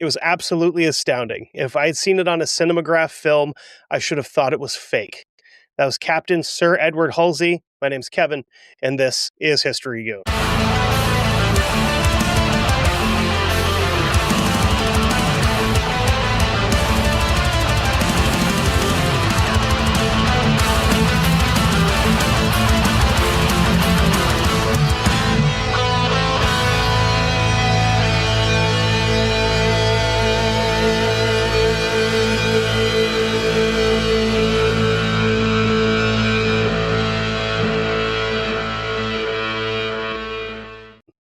It was absolutely astounding. If I had seen it on a cinematograph film, I should have thought it was fake. That was Captain Sir Edward Halsey. My name's Kevin, and this is History Goon.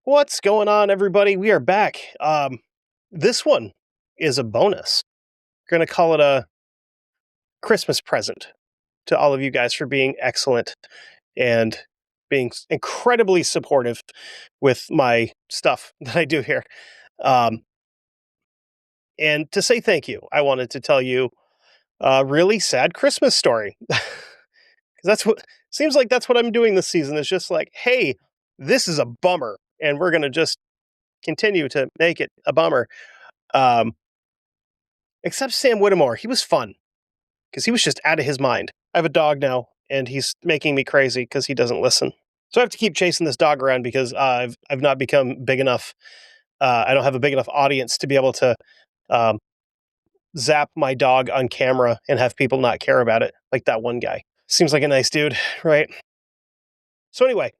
What's going on, everybody? We are back. This one is a bonus. We're going to call it a Christmas present to all of you guys for being excellent and being incredibly supportive with my stuff that I do here. And to say thank you, I wanted to tell you a really sad Christmas story. Because that's what seems like that's what I'm doing this season. Is just like, hey, this is a bummer, and we're going to just continue to make it a bummer. Except Sam Whittemore, he was fun because he was just out of his mind. I have a dog now, and he's making me crazy because he doesn't listen. So I have to keep chasing this dog around because I've not become big enough. I don't have a big enough audience to be able to zap my dog on camera and have people not care about it, like that one guy. Seems like a nice dude, right? So anyway,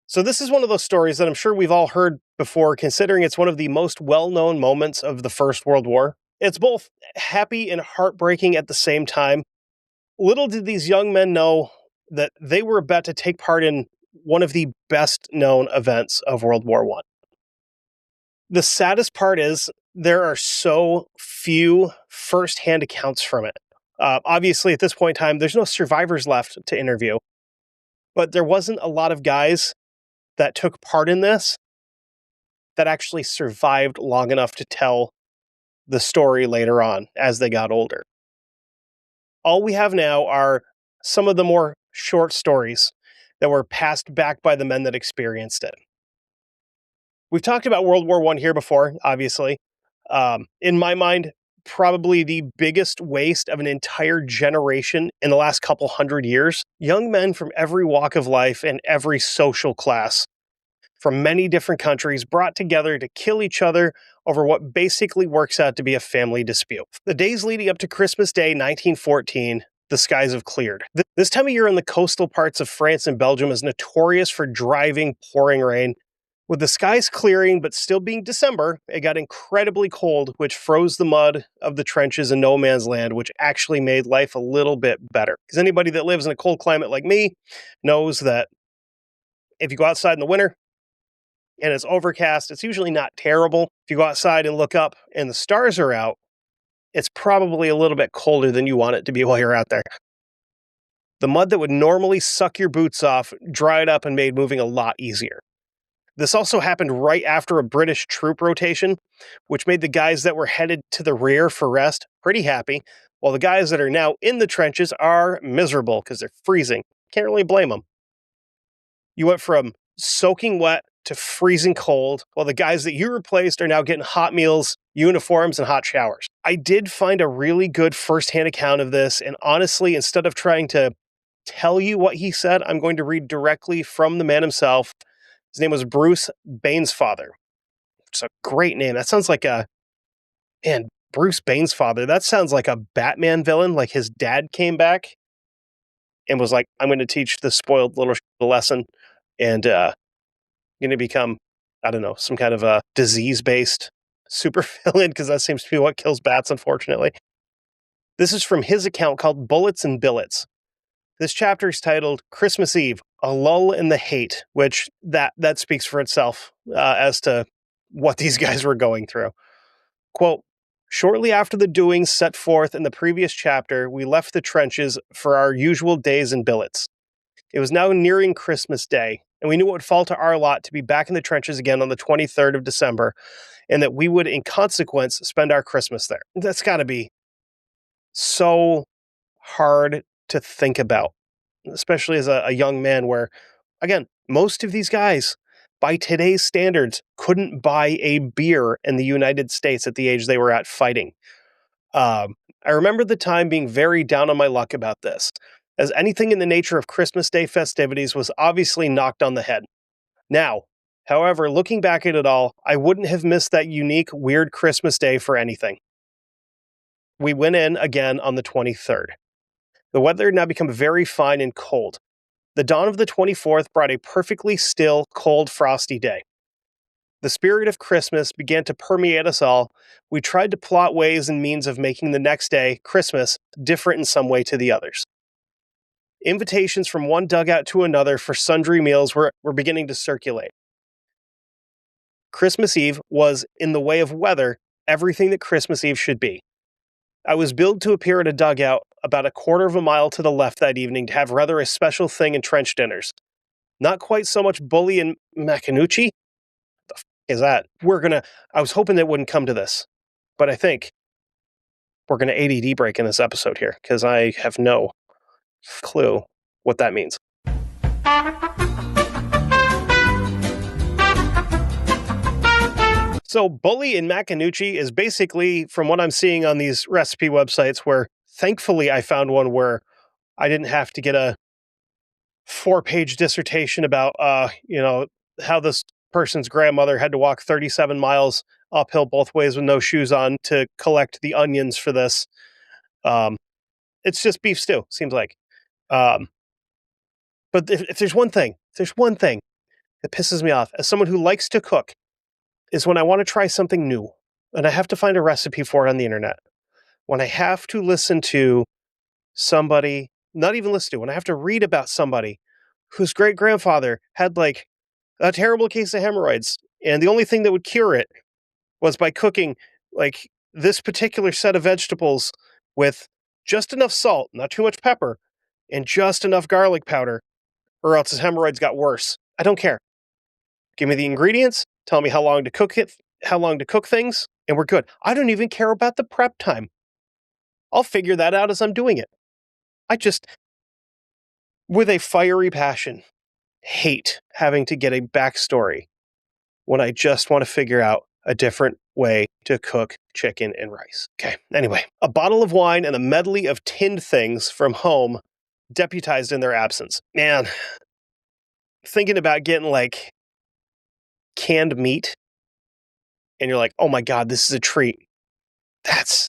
so this is one of those stories that I'm sure we've all heard before, considering it's one of the most well-known moments of the First World War. It's both happy and heartbreaking at the same time. Little did these young men know that they were about to take part in one of the best-known events of World War I. The saddest part is there are so few first-hand accounts from it. Obviously, at this point in time, there's no survivors left to interview, but there wasn't a lot of guys that took part in this that actually survived long enough to tell the story later on as they got older. All we have now are some of the more short stories that were passed back by the men that experienced it. We've talked about World War I here before, obviously. In my mind, probably the biggest waste of an entire generation in the last couple hundred years. Young men from every walk of life and every social class from many different countries brought together to kill each other over what basically works out to be a family dispute. The days leading up to Christmas Day 1914, the skies have cleared. This time of year in the coastal parts of France and Belgium is notorious for driving, pouring rain. With the skies clearing but still being December, it got incredibly cold, which froze the mud of the trenches in no man's land, which actually made life a little bit better. Because anybody that lives in a cold climate like me knows that if you go outside in the winter, and it's overcast, it's usually not terrible. If you go outside and look up and the stars are out, it's probably a little bit colder than you want it to be while you're out there. The mud that would normally suck your boots off dried up and made moving a lot easier. This also happened right after a British troop rotation, which made the guys that were headed to the rear for rest pretty happy, while the guys that are now in the trenches are miserable because they're freezing. Can't really blame them. You went from soaking wet to freezing cold, while the guys that you replaced are now getting hot meals, uniforms, and hot showers. I did find a really good first-hand account of this, and honestly, instead of trying to tell you what he said, I'm going to read directly from the man himself. His name was Bruce Banesfather. It's a great name. That sounds like Bruce Banesfather. That sounds like a Batman villain, like his dad came back and was like, I'm going to teach the spoiled little lesson and going to become, I don't know, some kind of a disease-based super villain, because that seems to be what kills bats, unfortunately. This is from his account called Bullets and Billets. This chapter is titled Christmas Eve, A Lull in the Hate, which that speaks for itself as to what these guys were going through. Quote, shortly after the doings set forth in the previous chapter, we left the trenches for our usual days in billets. It was now nearing Christmas Day, and we knew it would fall to our lot to be back in the trenches again on the 23rd of December, and that we would, in consequence, spend our Christmas there. That's got to be so hard to think about, especially as a young man where, again, most of these guys, by today's standards, couldn't buy a beer in the United States at the age they were at fighting. I remember the time being very down on my luck about this, as anything in the nature of Christmas Day festivities was obviously knocked on the head. Now, however, looking back at it all, I wouldn't have missed that unique, weird Christmas Day for anything. We went in again on the 23rd. The weather had now become very fine and cold. The dawn of the 24th brought a perfectly still, cold, frosty day. The spirit of Christmas began to permeate us all. We tried to plot ways and means of making the next day, Christmas, different in some way to the others. Invitations from one dugout to another for sundry meals were beginning to circulate. Christmas Eve was, in the way of weather, everything that Christmas Eve should be. I was billed to appear at a dugout about a quarter of a mile to the left that evening to have rather a special thing in trench dinners. Not quite so much bully and macanucci. The f is that? I was hoping it wouldn't come to this, but I think we're gonna ADD break in this episode here because I have no clue what that means. So bully and macanucci is basically, from what I'm seeing on these recipe websites, where thankfully I found one where I didn't have to get a 4-page dissertation about, how this person's grandmother had to walk 37 miles uphill both ways with no shoes on to collect the onions for this. It's just beef stew, seems like. But if there's one thing that pisses me off as someone who likes to cook, is when I want to try something new and I have to find a recipe for it on the internet. When I have to listen to somebody, not even listen to, when I have to read about somebody whose great grandfather had like a terrible case of hemorrhoids, and the only thing that would cure it was by cooking like this particular set of vegetables with just enough salt, not too much pepper, and just enough garlic powder, or else his hemorrhoids got worse. I don't care. Give me the ingredients, tell me how long to cook things, and we're good. I don't even care about the prep time. I'll figure that out as I'm doing it. I just, with a fiery passion, hate having to get a backstory when I just want to figure out a different way to cook chicken and rice. Okay, anyway, a bottle of wine and a medley of tinned things from home deputized in their absence. Man, thinking about getting like canned meat and you're like, oh my God, this is a treat. That's,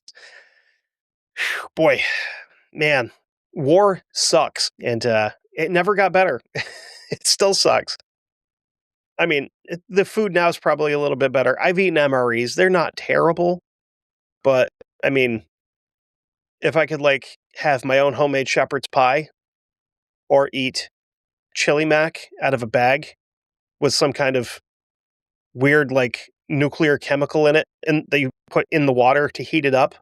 boy, man, war sucks. And it never got better. It still sucks. I mean, the food now is probably a little bit better. I've eaten MREs. They're not terrible. But, I mean, if I could like have my own homemade shepherd's pie or eat chili mac out of a bag with some kind of weird like nuclear chemical in it and that you put in the water to heat it up.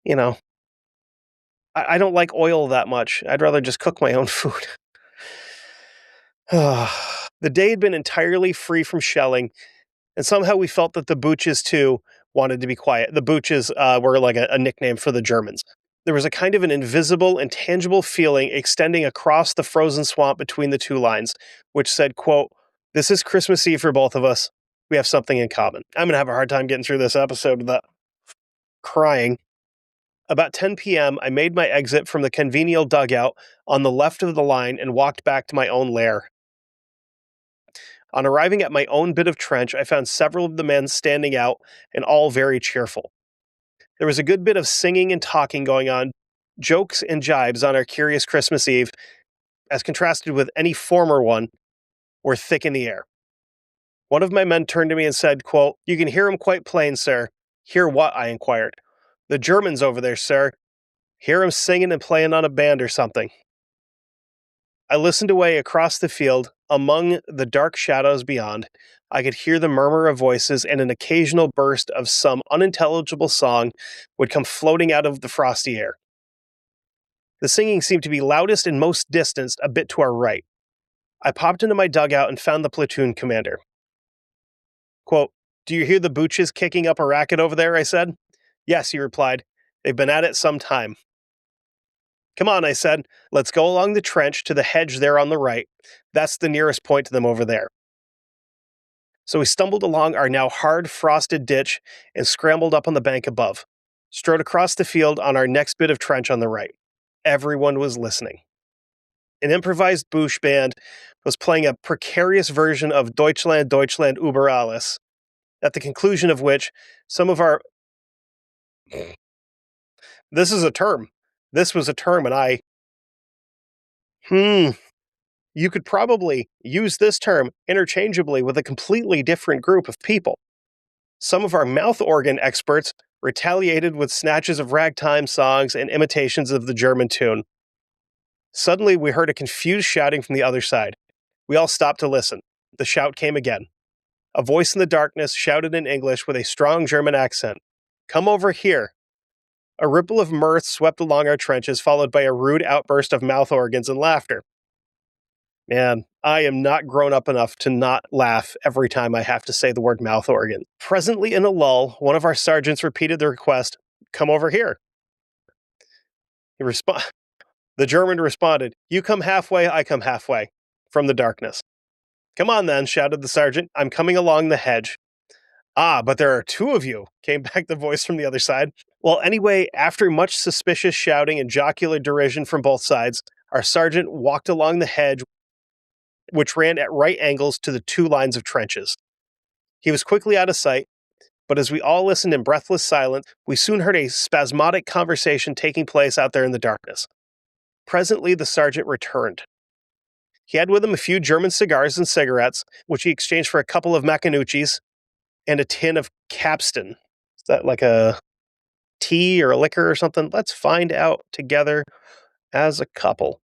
You know, I don't like oil that much. I'd rather just cook my own food. The day had been entirely free from shelling, and somehow we felt that the Booches too wanted to be quiet. The Booches were like a nickname for the Germans. There was a kind of an invisible, intangible feeling extending across the frozen swamp between the two lines, which said, quote, "This is Christmas Eve for both of us. We have something in common." I'm going to have a hard time getting through this episode without crying. About 10 p.m., I made my exit from the convenient dugout on the left of the line and walked back to my own lair. On arriving at my own bit of trench, I found several of the men standing out and all very cheerful. There was a good bit of singing and talking going on, jokes and jibes on our curious Christmas Eve, as contrasted with any former one, were thick in the air. One of my men turned to me and said, quote, "You can hear 'em quite plain, sir." "Hear what?" I inquired. "The Germans over there, sir. Hear 'em singing and playing on a band or something." I listened away across the field, among the dark shadows beyond. I could hear the murmur of voices, and an occasional burst of some unintelligible song would come floating out of the frosty air. The singing seemed to be loudest and most distant, a bit to our right. I popped into my dugout and found the platoon commander. Quote, "Do you hear the Booches kicking up a racket over there?" I said. "Yes," he replied. "They've been at it some time." Come on, I said. Let's go along the trench to the hedge there on the right. That's the nearest point to them over there. So we stumbled along our now hard frosted ditch and scrambled up on the bank above, strode across the field on our next bit of trench on the right. Everyone was listening. An improvised Bush band was playing a precarious version of Deutschland, Deutschland über alles, at the conclusion of which some of our... This is a term. This was a term, and you could probably use this term interchangeably with a completely different group of people. Some of our mouth organ experts retaliated with snatches of ragtime songs and imitations of the German tune. Suddenly, we heard a confused shouting from the other side. We all stopped to listen. The shout came again. A voice in the darkness shouted in English with a strong German accent. "Come over here." A ripple of mirth swept along our trenches, followed by a rude outburst of mouth organs and laughter. Man, I am not grown up enough to not laugh every time I have to say the word mouth organ. Presently in a lull, one of our sergeants repeated the request, "Come over here." The German responded, "You come halfway, I come halfway," from the darkness. "Come on then," shouted the sergeant. "I'm coming along the hedge." "Ah, but there are two of you," came back the voice from the other side. Well, anyway, after much suspicious shouting and jocular derision from both sides, our sergeant walked along the hedge, which ran at right angles to the two lines of trenches. He was quickly out of sight, but as we all listened in breathless silence, we soon heard a spasmodic conversation taking place out there in the darkness. Presently, the sergeant returned. He had with him a few German cigars and cigarettes, which he exchanged for a couple of Macanucci's and a tin of Capstan. Is that like a tea or a liquor or something? Let's find out together as a couple.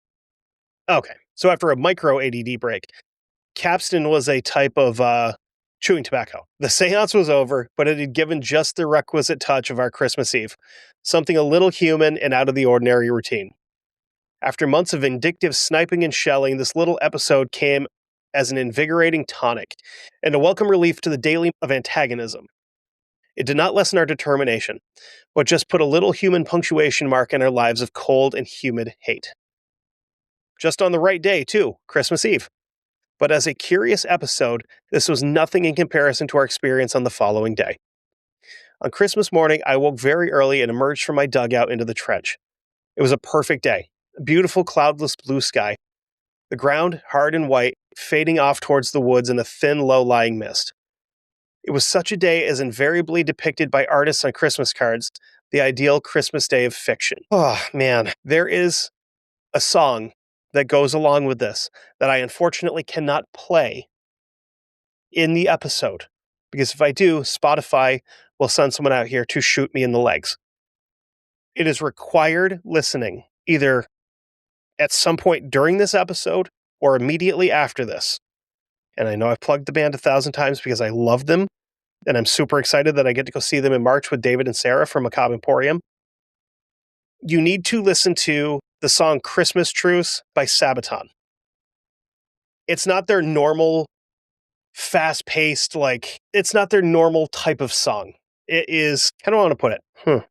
Okay, so after a micro ADD break, Capstan was a type of chewing tobacco. The seance was over, but it had given just the requisite touch of our Christmas Eve, something a little human and out of the ordinary routine. After months of vindictive sniping and shelling, this little episode came as an invigorating tonic and a welcome relief to the daily of antagonism. It did not lessen our determination, but just put a little human punctuation mark in our lives of cold and humid hate. Just on the right day, too, Christmas Eve. But as a curious episode, this was nothing in comparison to our experience on the following day. On Christmas morning, I woke very early and emerged from my dugout into the trench. It was a perfect day, a beautiful cloudless blue sky, the ground hard and white, fading off towards the woods in a thin, low-lying mist. It was such a day as invariably depicted by artists on Christmas cards, the ideal Christmas day of fiction. Oh, man, there is a song that goes along with this that I unfortunately cannot play in the episode, because if I do, Spotify will send someone out here to shoot me in the legs. It is required listening, either at some point during this episode or immediately after this. And I know I've plugged the band 1,000 times because I love them, and I'm super excited that I get to go see them in March with David and Sarah from Macabre Emporium. You need to listen to the song Christmas Truce by Sabaton. It's not their normal, fast-paced, it's not their normal type of song. It is, how do I want to put it?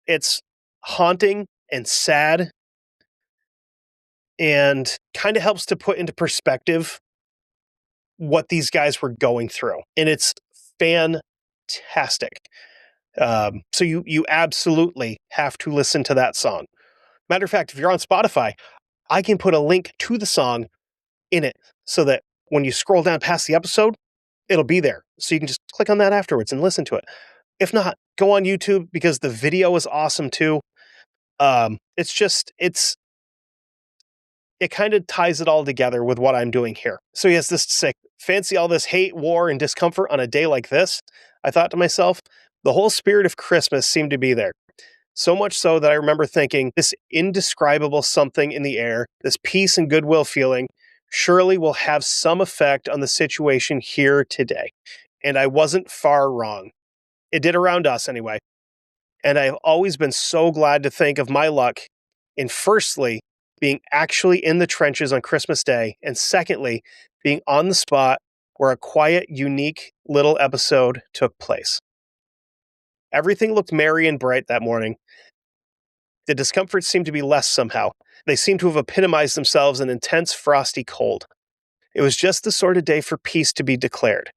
It's haunting and sad and kind of helps to put into perspective what these guys were going through. And it's fantastic. So you absolutely have to listen to that song. Matter of fact, if you're on Spotify, I can put a link to the song in it so that when you scroll down past the episode, it'll be there. So you can just click on that afterwards and listen to it. If not, go on YouTube because the video is awesome too. It kind of ties it all together with what I'm doing here. So he has this sick, fancy all this hate, war, and discomfort on a day like this. I thought to myself, the whole spirit of Christmas seemed to be there. So much so that I remember thinking, this indescribable something in the air, this peace and goodwill feeling, surely will have some effect on the situation here today. And I wasn't far wrong. It did around us anyway. And I've always been so glad to think of my luck in, firstly, being actually in the trenches on Christmas Day, and secondly, being on the spot where a quiet, unique little episode took place. Everything looked merry and bright that morning, The discomfort seemed to be less somehow. They seemed to have epitomized themselves in intense, frosty cold. It was just the sort of day for peace to be declared.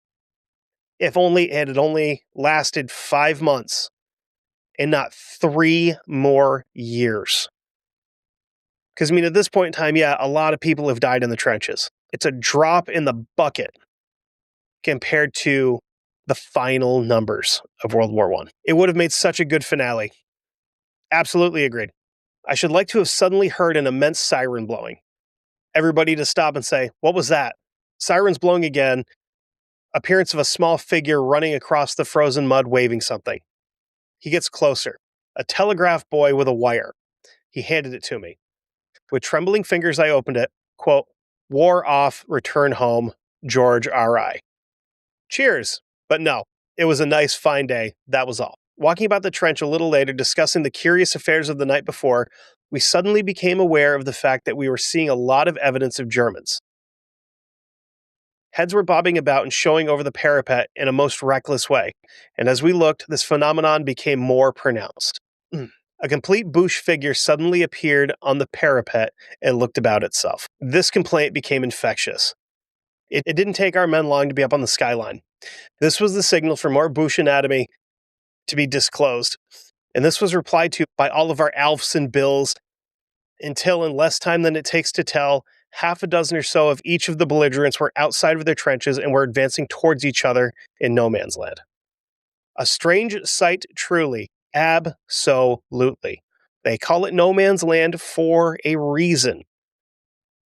If only it had only lasted 5 months and not 3 more years. Because, I mean, at this point in time, yeah, a lot of people have died in the trenches. It's a drop in the bucket compared to the final numbers of World War I. It would have made such a good finale. Absolutely agreed. I should like to have suddenly heard an immense siren blowing. Everybody to stop and say, "What was that?" Sirens blowing again. Appearance of a small figure running across the frozen mud waving something. He gets closer. A telegraph boy with a wire. He handed it to me. With trembling fingers, I opened it. Quote, "War off, return home, George R.I." Cheers. But no, it was a nice, fine day. That was all. Walking about the trench a little later, discussing the curious affairs of the night before, we suddenly became aware of the fact that we were seeing a lot of evidence of Germans. Heads were bobbing about and showing over the parapet in a most reckless way, and as we looked, this phenomenon became more pronounced. A complete Bush figure suddenly appeared on the parapet and looked about itself. This complaint became infectious. It didn't take our men long to be up on the skyline. This was the signal for more Bush anatomy to be disclosed, and this was replied to by all of our Alfs and Bills until, in less time than it takes to tell, half a dozen or so of each of the belligerents were outside of their trenches and were advancing towards each other in no man's land. A strange sight, truly. Absolutely. They call it no man's land for a reason.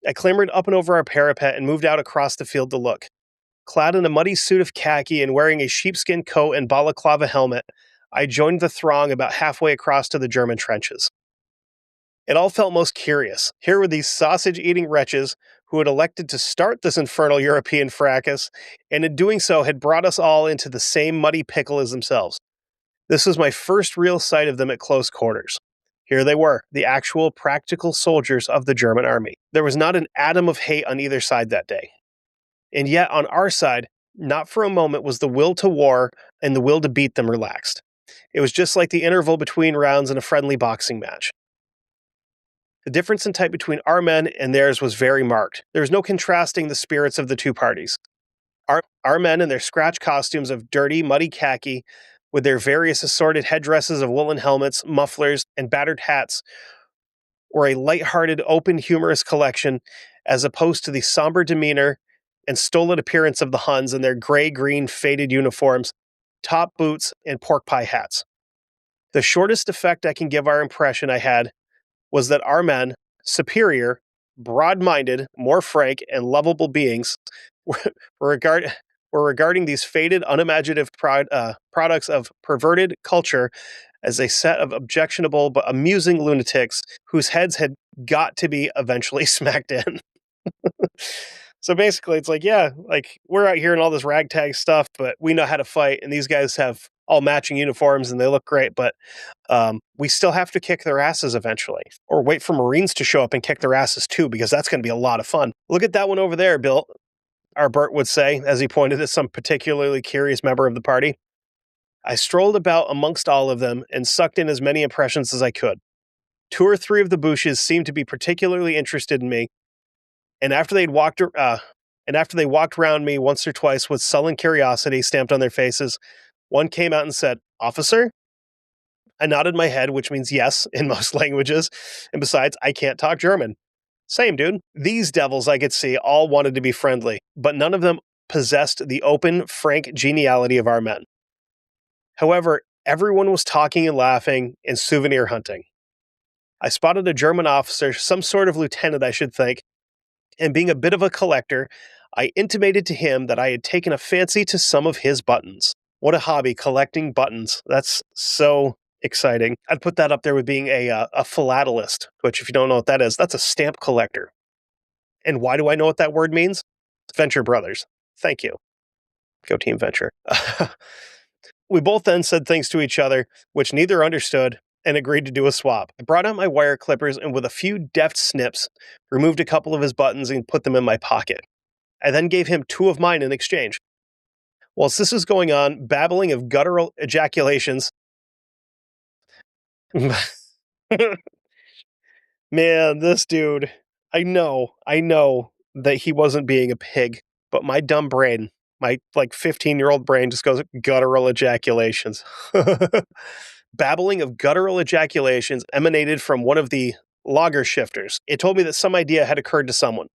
I clambered up and over our parapet and moved out across the field to look. Clad in a muddy suit of khaki and wearing a sheepskin coat and balaclava helmet, I joined the throng about halfway across to the German trenches. It all felt most curious. Here were these sausage-eating wretches who had elected to start this infernal European fracas, and in doing so had brought us all into the same muddy pickle as themselves. This was my first real sight of them at close quarters. Here they were, the actual practical soldiers of the German army. There was not an atom of hate on either side that day. And yet, on our side, not for a moment was the will to war and the will to beat them relaxed. It was just like the interval between rounds in a friendly boxing match. The difference in type between our men and theirs was very marked. There was no contrasting the spirits of the two parties. Our men in their scratch costumes of dirty, muddy khaki, with their various assorted headdresses of woolen helmets, mufflers, and battered hats, were a light-hearted, open, humorous collection, as opposed to the somber demeanor and stolid appearance of the Huns in their gray-green faded uniforms, top boots, and pork pie hats. The shortest effect I can give our impression I had was that our men, superior, broad-minded, more frank, and lovable beings, were, regard, were regarding these faded, unimaginative products of perverted culture as a set of objectionable but amusing lunatics whose heads had got to be eventually smacked in. So basically, it's like, yeah, like we're out here in all this ragtag stuff, but we know how to fight, and these guys have all matching uniforms and they look great, but we still have to kick their asses eventually, or wait for Marines to show up and kick their asses too, because that's going to be a lot of fun. Look at that one over there, Bill, our Bert would say, as he pointed at some particularly curious member of the party. I strolled about amongst all of them and sucked in as many impressions as I could. 2 or 3 of the Bushes seemed to be particularly interested in me, and after they walked around me once or twice with sullen curiosity stamped on their faces, one came out and said, "Officer?" I nodded my head, which means yes in most languages, and besides, I can't talk German. Same, dude. These devils, I could see, all wanted to be friendly, but none of them possessed the open, frank geniality of our men. However, everyone was talking and laughing and souvenir hunting. I spotted a German officer, some sort of lieutenant, I should think, and being a bit of a collector, I intimated to him that I had taken a fancy to some of his buttons. What a hobby, collecting buttons. That's so exciting. I'd put that up there with being a philatelist, which, if you don't know what that is, that's a stamp collector. And why do I know what that word means? Venture Brothers. Thank you. Go Team Venture. We both then said things to each other, which neither understood, and agreed to do a swap. I brought out my wire clippers and with a few deft snips, removed a couple of his buttons and put them in my pocket. I then gave him 2 of mine in exchange. Whilst this was going on, babbling of guttural ejaculations Man, this dude, I know that he wasn't being a pig, but my dumb brain, my like 15-year-old brain just goes guttural ejaculations. Babbling of guttural ejaculations emanated from one of the logger shifters. It told me that some idea had occurred to someone.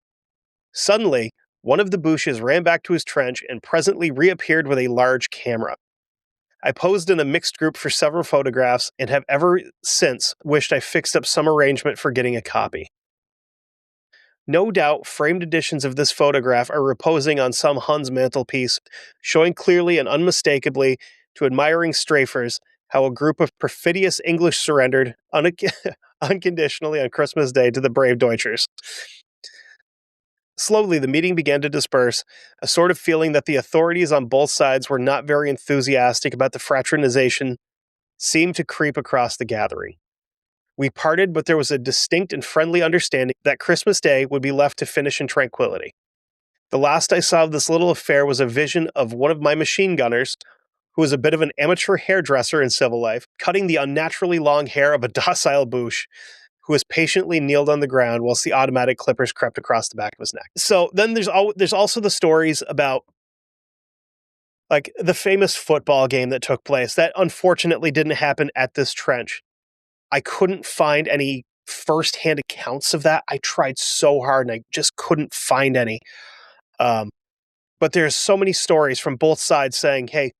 Suddenly, one of the Bushes ran back to his trench and presently reappeared with a large camera. I posed in a mixed group for several photographs and have ever since wished I fixed up some arrangement for getting a copy. No doubt, framed editions of this photograph are reposing on some Hun's mantelpiece, showing clearly and unmistakably to admiring strafers how a group of perfidious English surrendered unconditionally on Christmas Day to the brave Deutschers. Slowly, the meeting began to disperse, a sort of feeling that the authorities on both sides were not very enthusiastic about the fraternization seemed to creep across the gathering. We parted, but there was a distinct and friendly understanding that Christmas Day would be left to finish in tranquility. The last I saw of this little affair was a vision of one of my machine gunners, who was a bit of an amateur hairdresser in civil life, cutting the unnaturally long hair of a docile Bouche, who was patiently kneeled on the ground whilst the automatic clippers crept across the back of his neck. So then there's also the stories about like the famous football game that took place that unfortunately didn't happen at this trench. I couldn't find any firsthand accounts of that. I tried so hard and I just couldn't find any. But there's so many stories from both sides saying, hey,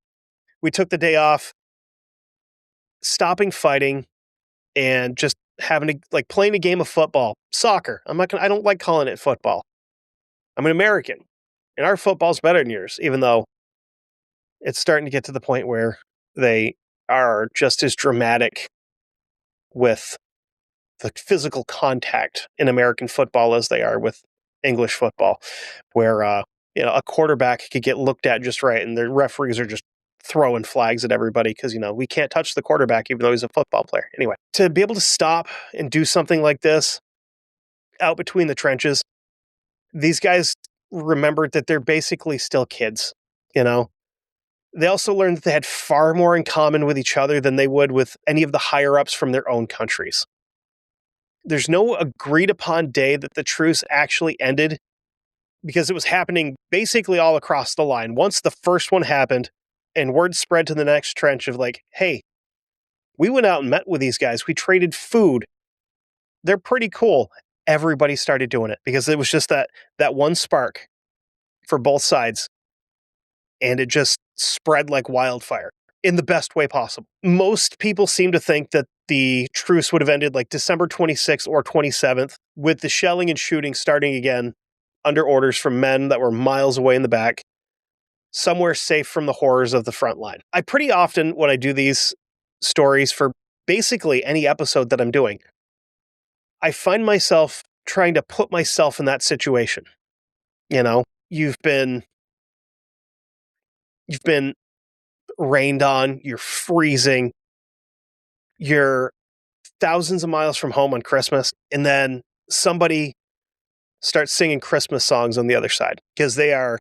we took the day off, stopping fighting and just having to like playing a game of football, soccer. I don't like calling it football. I'm an American and our football's better than yours, even though it's starting to get to the point where they are just as dramatic with the physical contact in American football as they are with English football, where a quarterback could get looked at just right, and the referees are just throwing flags at everybody because we can't touch the quarterback even though he's a football player. Anyway, to be able to stop and do something like this out between the trenches, these guys remembered that they're basically still kids. They also learned that they had far more in common with each other than they would with any of the higher ups from their own countries. There's no agreed upon day that the truce actually ended because it was happening basically all across the line. Once the first one happened and word spread to the next trench of like, hey, we went out and met with these guys. We traded food. They're pretty cool. Everybody started doing it because it was just that one spark for both sides. And it just spread like wildfire in the best way possible. Most people seem to think that the truce would have ended like December 26th or 27th, with the shelling and shooting starting again under orders from men that were miles away in the back, somewhere safe from the horrors of the front line. I pretty often, when I do these stories for basically any episode that I'm doing, I find myself trying to put myself in that situation. You've been rained on, you're freezing, you're thousands of miles from home on Christmas, and then somebody starts singing Christmas songs on the other side because they are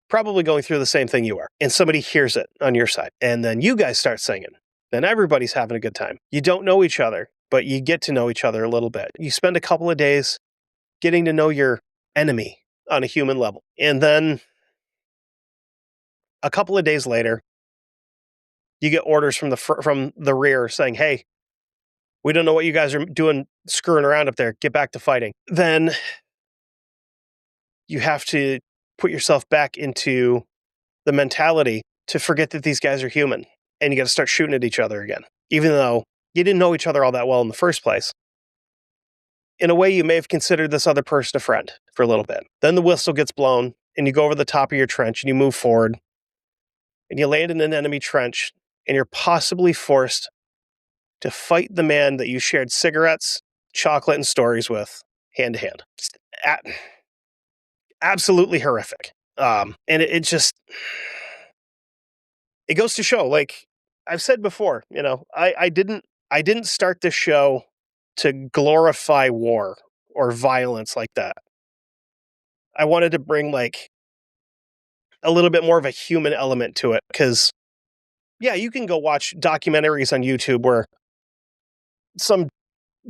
probably going through the same thing you are, and somebody hears it on your side, and then you guys start singing. Then everybody's having a good time. You don't know each other, but you get to know each other a little bit. You spend a couple of days getting to know your enemy on a human level, and then a couple of days later, you get orders from the rear saying, hey, we don't know what you guys are doing screwing around up there. Get back to fighting. Then you have to put yourself back into the mentality to forget that these guys are human. And you got to start shooting at each other again. Even though you didn't know each other all that well in the first place. In a way, you may have considered this other person a friend for a little bit. Then the whistle gets blown and you go over the top of your trench and you move forward. And you land in an enemy trench and you're possibly forced to fight the man that you shared cigarettes, chocolate, and stories with hand to hand. Absolutely horrific. And it just, it goes to show, like I've said before, I didn't start this show to glorify war or violence like that. I wanted to bring like a little bit more of a human element to it because, yeah, you can go watch documentaries on YouTube where some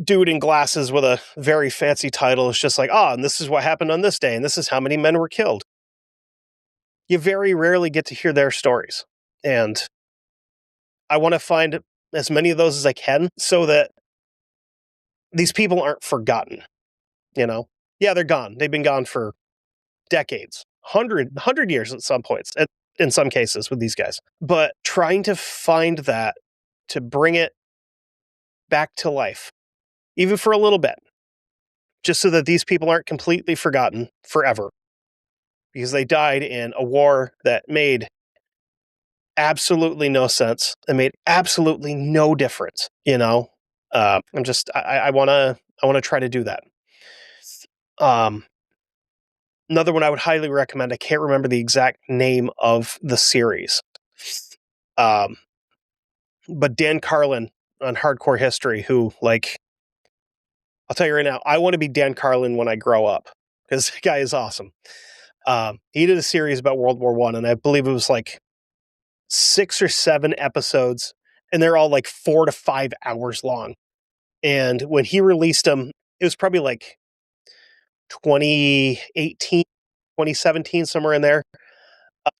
dude in glasses with a very fancy title is just like, and this is what happened on this day, and this is how many men were killed. You very rarely get to hear their stories. And I want to find as many of those as I can so that these people aren't forgotten, Yeah, they're gone. They've been gone for decades, 100 years at some points, in some cases with these guys. But trying to find that, to bring it back to life, even for a little bit, just so that these people aren't completely forgotten forever, because they died in a war that made absolutely no sense and made absolutely no difference. I want to try to do that. Another one I would highly recommend. I can't remember the exact name of the series. But Dan Carlin on Hardcore History, who, I'll tell you right now, I want to be Dan Carlin when I grow up, because the guy is awesome. He did a series about World War I, and I believe it was 6 or 7 episodes, and they're all 4 to 5 hours long. And when he released them, it was probably 2018, 2017, somewhere in there.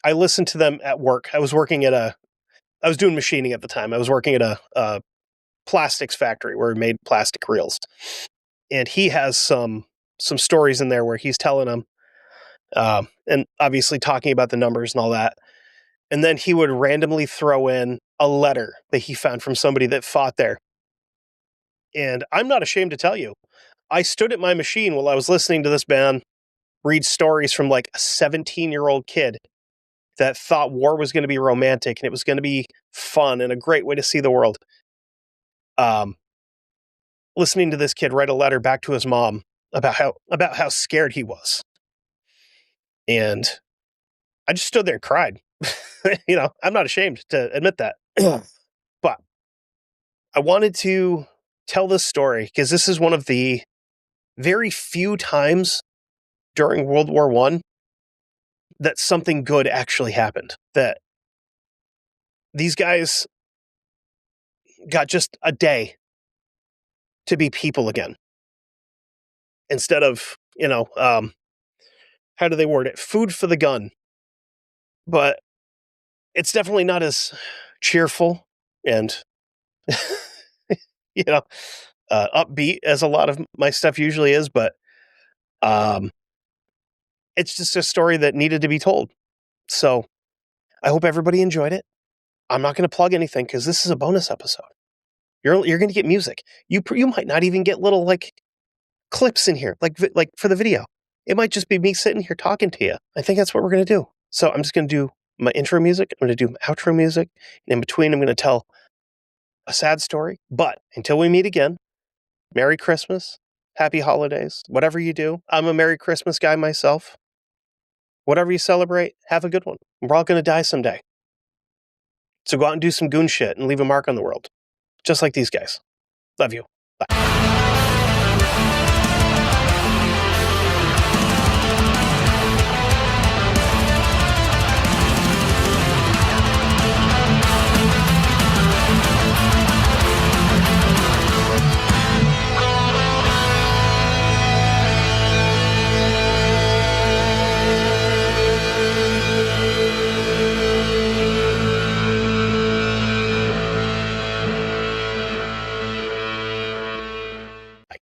I listened to them at work. I was doing machining at the time. I was working at a plastics factory where we made plastic reels. And he has some stories in there where he's telling them, and obviously talking about the numbers and all that. And then he would randomly throw in a letter that he found from somebody that fought there. And I'm not ashamed to tell you, I stood at my machine while I was listening to this man read stories from a 17-year-old kid that thought war was going to be romantic and it was going to be fun and a great way to see the world. Listening to this kid write a letter back to his mom about how scared he was. And I just stood there and cried. I'm not ashamed to admit that. But I wanted to tell this story because this is one of the very few times during World War I that something good actually happened. That these guys got just a day to be people again. Instead of, how do they word it? Food for the gun. But it's definitely not as cheerful and, upbeat as a lot of my stuff usually is. But it's just a story that needed to be told. So I hope everybody enjoyed it. I'm not going to plug anything because this is a bonus episode. You're going to get music. You might not even get little clips in here, like for the video. It might just be me sitting here talking to you. I think that's what we're going to do. So I'm just going to do my intro music. I'm going to do my outro music. And in between, I'm going to tell a sad story. But until we meet again, Merry Christmas, Happy Holidays, whatever you do. I'm a Merry Christmas guy myself. Whatever you celebrate, have a good one. We're all going to die someday. So go out and do some goon shit and leave a mark on the world. Just like these guys. Love you. Bye.